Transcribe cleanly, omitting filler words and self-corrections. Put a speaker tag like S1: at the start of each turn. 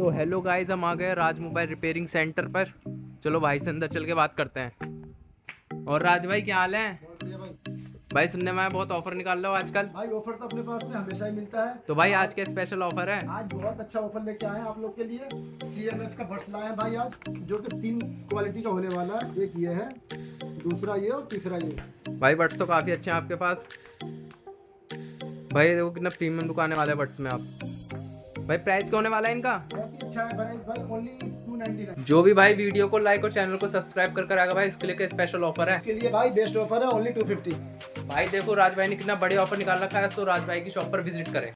S1: So hello guys, हम आ गए राज mobile repairing centre पर। चलो भाई से अंदर चल के बात करते हैं। और राज भाई क्या हाल है?
S2: बहुत बढ़िया भाई।
S1: भाई सुनने में आया बहुत ऑफर निकाल रहे हो आजकल।
S2: भाई ऑफर तो अपने पास में हमेशा ही मिलता है।
S1: तो भाई आज क्या स्पेशल ऑफर है?
S2: आज बहुत अच्छा ऑफर लेके आए हैं आप लोग के लिए। CMF का बड्स लाए हैं भाई आज, जो कि 3 क्वालिटी का होने वाला है। एक ये है, दूसरा ये और तीसरा ये।
S1: भाई बड्स तो काफ़ी अच्छे हैं आपके पास। भाई देखो कितना प्रीमियम दुकान वाले बड्स में आप। भाई प्राइस क्या होने वाला है इनका?
S2: बहुत ही अच्छा है भाई, ओनली 299।
S1: जो भी भाई वीडियो को लाइक और चैनल को सब्सक्राइब कर आएगा भाई, उसके लिए क्या स्पेशल ऑफर है?
S2: इसके लिए भाई बेस्ट ऑफर है, ओनली 250।
S1: भाई देखो राज भाई ने कितना बढ़िया ऑफर निकाल रखा है, तो राज भाई की शॉप पर विजिट करें।